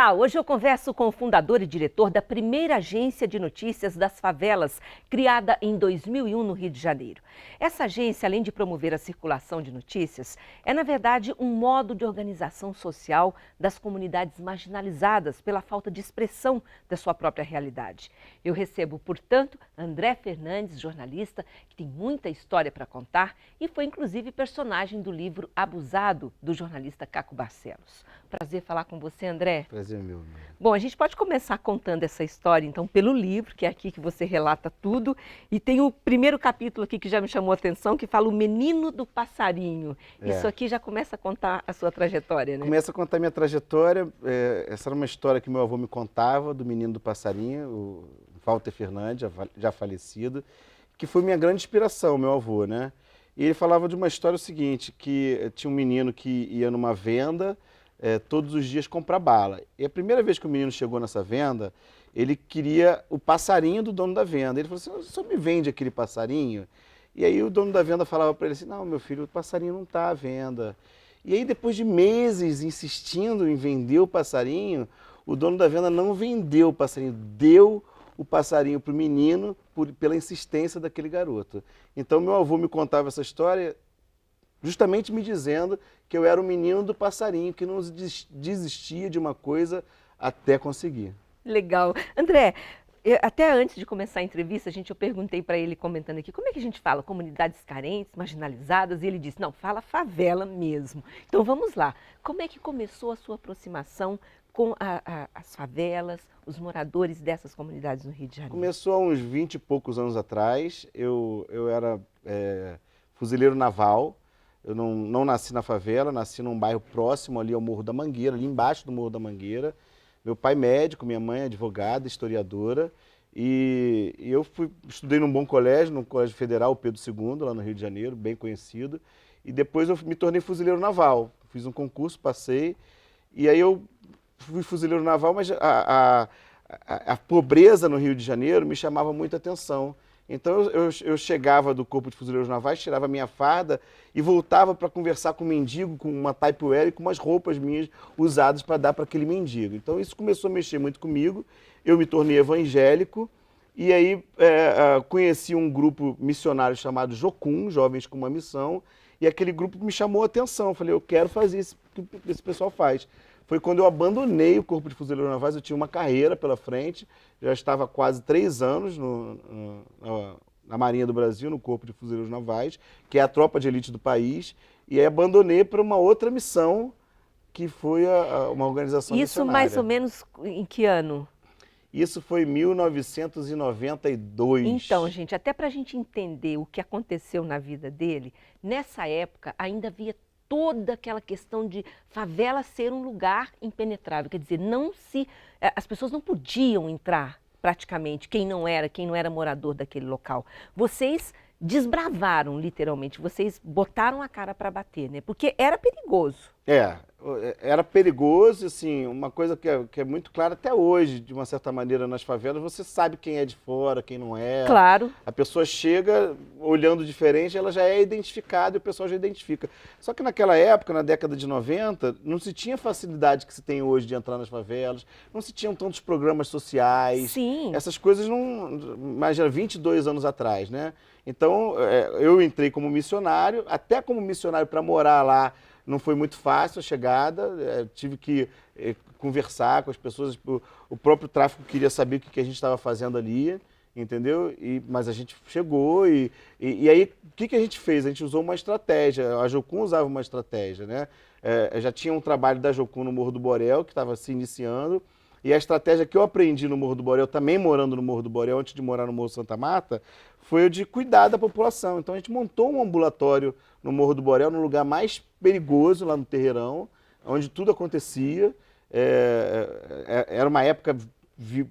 Olá, hoje eu converso com o fundador e diretor da primeira agência de notícias das favelas, criada em 2001 no Rio de Janeiro. Essa agência, além de promover a circulação de notícias, é na verdade um modo de organização social das comunidades marginalizadas pela falta de expressão da sua própria realidade. Eu recebo, portanto, André Fernandes, jornalista, que tem muita história para contar e foi inclusive personagem do livro Abusado, do jornalista Caco Barcelos. Prazer falar com você, André. Prazer meu. Bom, a gente pode começar contando essa história, então, pelo livro, que é aqui que você relata tudo. E tem o primeiro capítulo aqui que já me chamou a atenção, que fala o Menino do Passarinho. Isso aqui já começa a contar a sua trajetória, né? Começa a contar a minha trajetória. Essa era uma história que meu avô me contava, do Menino do Passarinho, o Walter Fernandes, já falecido, que foi minha grande inspiração, meu avô, né? E ele falava de uma história seguinte, que tinha um menino que ia numa venda, todos os dias comprar bala. E a primeira vez que o menino chegou nessa venda, ele queria o passarinho do dono da venda. Ele falou assim, só me vende aquele passarinho? E aí o dono da venda falava para ele assim, não, meu filho, o passarinho não está à venda. E aí depois de meses insistindo em vender o passarinho, o dono da venda não vendeu o passarinho, deu o passarinho para o menino pela insistência daquele garoto. Então meu avô me contava essa história justamente me dizendo que eu era o menino do passarinho, que não desistia de uma coisa até conseguir. Legal. André, até antes de começar a entrevista, eu perguntei para ele, comentando aqui, como é que a gente fala? Comunidades carentes, marginalizadas? E ele disse, não, fala favela mesmo. Então vamos lá. Como é que começou a sua aproximação com as favelas, os moradores dessas comunidades no Rio de Janeiro? Começou há uns 20 e poucos anos atrás. Eu era fuzileiro naval. Eu não nasci na favela, nasci num bairro próximo ali ao Morro da Mangueira, ali embaixo do Morro da Mangueira. Meu pai médico, minha mãe advogada, historiadora. E eu estudei num bom colégio, no Colégio Federal Pedro II, lá no Rio de Janeiro, bem conhecido. E depois eu me tornei fuzileiro naval. Fiz um concurso, passei. E aí eu fui fuzileiro naval, mas a pobreza no Rio de Janeiro me chamava muita atenção. Então eu chegava do Corpo de Fuzileiros Navais, tirava minha farda e voltava para conversar com o mendigo, com uma taipoeira e com umas roupas minhas usadas para dar para aquele mendigo. Então isso começou a mexer muito comigo, eu me tornei evangélico e aí conheci um grupo missionário chamado Jocum, Jovens com uma Missão, e aquele grupo me chamou a atenção. Eu falei, eu quero fazer isso que esse pessoal faz. Foi quando eu abandonei o Corpo de Fuzileiros Navais, eu tinha uma carreira pela frente, já estava há quase 3 anos na Marinha do Brasil, no Corpo de Fuzileiros Navais, que é a tropa de elite do país, e aí abandonei para uma outra missão, que foi uma organização missionária. Isso mais ou menos em que ano? Isso foi em 1992. Então, gente, até para a gente entender o que aconteceu na vida dele, nessa época ainda havia toda aquela questão de favela ser um lugar impenetrável, quer dizer, as pessoas não podiam entrar praticamente, quem não era morador daquele local. Vocês desbravaram, literalmente, vocês botaram a cara para bater, né? Porque era perigoso. Era perigoso, assim, uma coisa que é muito clara até hoje, de uma certa maneira, nas favelas, você sabe quem é de fora, quem não é. Claro. A pessoa chega olhando diferente, ela já é identificada e o pessoal já identifica. Só que naquela época, na década de 90, não se tinha facilidade que se tem hoje de entrar nas favelas, não se tinham tantos programas sociais. Sim. Essas coisas mais de 22 anos atrás, né? Então, eu entrei como missionário, até como missionário para morar lá, não foi muito fácil a chegada, tive que conversar com as pessoas, o próprio tráfico queria saber o que a gente estava fazendo ali, entendeu? Mas a gente chegou e aí o que a gente fez? A gente usou uma estratégia, a Jocum usava uma estratégia, né? Já tinha um trabalho da Jocum no Morro do Borel, que estava se iniciando, e a estratégia que eu aprendi no Morro do Borel, também morando no Morro do Borel, antes de morar no Morro Santa Mata, foi o de cuidar da população. Então a gente montou um ambulatório no Morro do Borel, no lugar mais perigoso, lá no Terreirão, onde tudo acontecia. Era uma época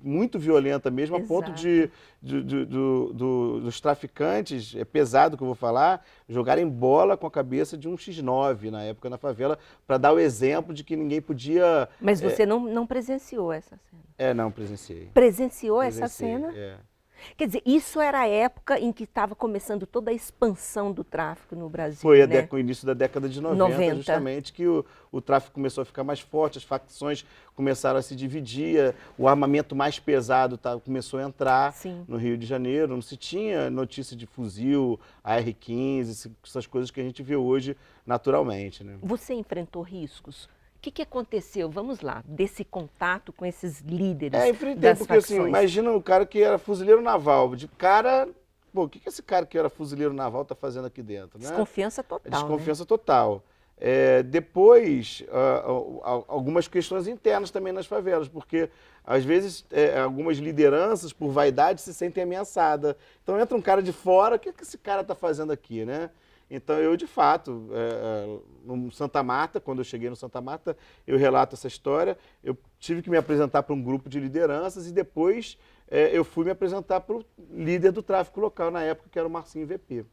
muito violenta mesmo, Exato. A ponto dos traficantes, é pesado que eu vou falar, jogarem bola com a cabeça de um X9 na época na favela, para dar o exemplo de que ninguém podia... Mas você não presenciou essa cena? Não, presenciei. Presenciou essa cena? Quer dizer, isso era a época em que estava começando toda a expansão do tráfico no Brasil, Foi né? o início da década de 90, 90. justamente, que o tráfico começou a ficar mais forte, as facções começaram a se dividir, o armamento mais pesado começou a entrar Sim. no Rio de Janeiro. Não se tinha notícia de fuzil, AR-15, essas coisas que a gente vê hoje naturalmente, né? Você enfrentou riscos? O que aconteceu? Vamos lá, desse contato com esses líderes Enfrentei, das porque assim, facções. imagina o cara que era fuzileiro naval, de cara, pô, o que esse cara que era fuzileiro naval tá fazendo aqui dentro, né? Desconfiança total, Desconfiança total. Depois, algumas questões internas também nas favelas, porque às vezes algumas lideranças, por vaidade, se sentem ameaçadas. Então entra um cara de fora, o que esse cara está fazendo aqui, né? Então eu, de fato, no Santa Marta, quando eu cheguei no Santa Marta, eu relato essa história, eu tive que me apresentar para um grupo de lideranças e depois eu fui me apresentar para o líder do tráfico local na época, que era o Marcinho VP.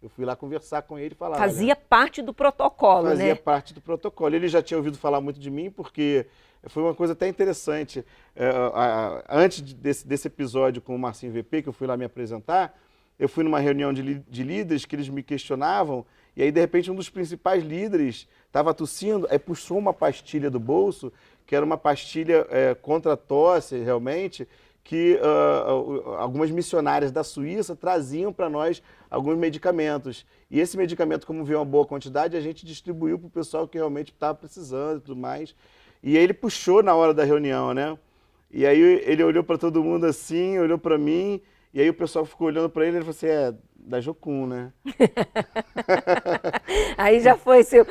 Eu fui lá conversar com ele e falar... Fazia parte do protocolo, né? Fazia parte do protocolo. Ele já tinha ouvido falar muito de mim, porque foi uma coisa até interessante. Antes desse episódio com o Marcinho VP, que eu fui lá me apresentar, eu fui numa reunião de líderes que eles me questionavam, e aí, de repente, um dos principais líderes estava tossindo, aí puxou uma pastilha do bolso, que era uma pastilha contra a tosse, realmente, que algumas missionárias da Suíça traziam para nós alguns medicamentos. E esse medicamento, como veio uma boa quantidade, a gente distribuiu para o pessoal que realmente estava precisando e tudo mais. E aí ele puxou na hora da reunião, né? E aí ele olhou para todo mundo assim, olhou para mim, e aí o pessoal ficou olhando para ele e ele falou assim, da Jocum, né? Aí já foi seu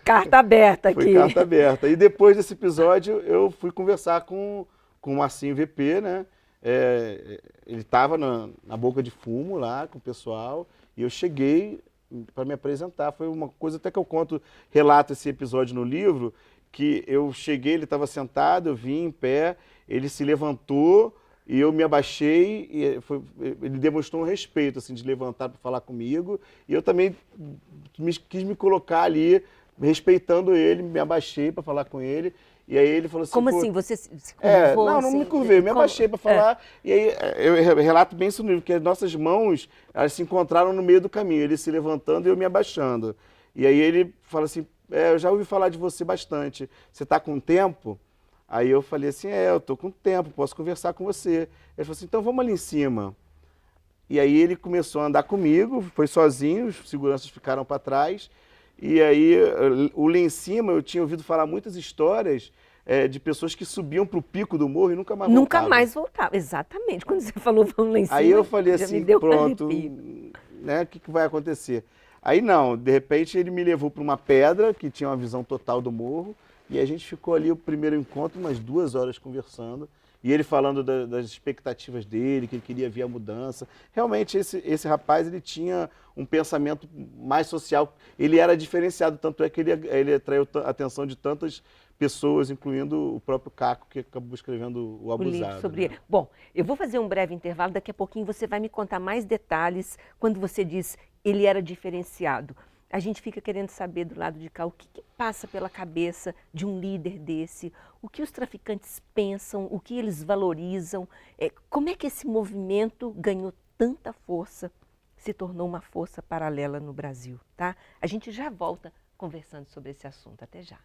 carta aberta aqui. Foi carta aberta. E depois desse episódio, eu fui conversar com o Marcinho VP, né? Ele estava na boca de fumo lá com o pessoal, e eu cheguei para me apresentar. Foi uma coisa até que eu relato esse episódio no livro, que eu cheguei, ele estava sentado, eu vim em pé, ele se levantou, e eu me abaixei, e ele demonstrou um respeito, assim, de levantar para falar comigo, e eu também quis me colocar ali, respeitando ele, me abaixei para falar com ele, e aí ele falou assim... Como assim? Você se curvou? Não assim, me curvei, eu me abaixei para falar, e aí eu relato bem isso no livro, que as nossas mãos, elas se encontraram no meio do caminho, ele se levantando e eu me abaixando. E aí ele fala assim, eu já ouvi falar de você bastante, você está com tempo? Aí eu falei assim, eu estou com tempo, posso conversar com você. Ele falou assim, então vamos ali em cima. E aí ele começou a andar comigo, foi sozinho, os seguranças ficaram para trás. E aí, lá em cima, eu tinha ouvido falar muitas histórias de pessoas que subiam para o pico do morro e nunca mais voltavam. Nunca mais voltava, exatamente. Quando você falou vamos lá em cima, aí eu falei já assim, me deu pronto, arrepio. né, o que vai acontecer? Aí não, de repente ele me levou para uma pedra que tinha uma visão total do morro, e a gente ficou ali o primeiro encontro, umas 2 horas conversando, e ele falando das expectativas dele, que ele queria ver a mudança. Realmente esse rapaz, ele tinha um pensamento mais social, ele era diferenciado, tanto é que ele atraiu a atenção de tantas pessoas, incluindo o próprio Caco, que acabou escrevendo o Abusado. Livro sobre ele. Bom, eu vou fazer um breve intervalo, daqui a pouquinho você vai me contar mais detalhes quando você diz ele era diferenciado. A gente fica querendo saber do lado de cá o que passa pela cabeça de um líder desse, o que os traficantes pensam, o que eles valorizam, como é que esse movimento ganhou tanta força, se tornou uma força paralela no Brasil, tá? A gente já volta conversando sobre esse assunto. Até já.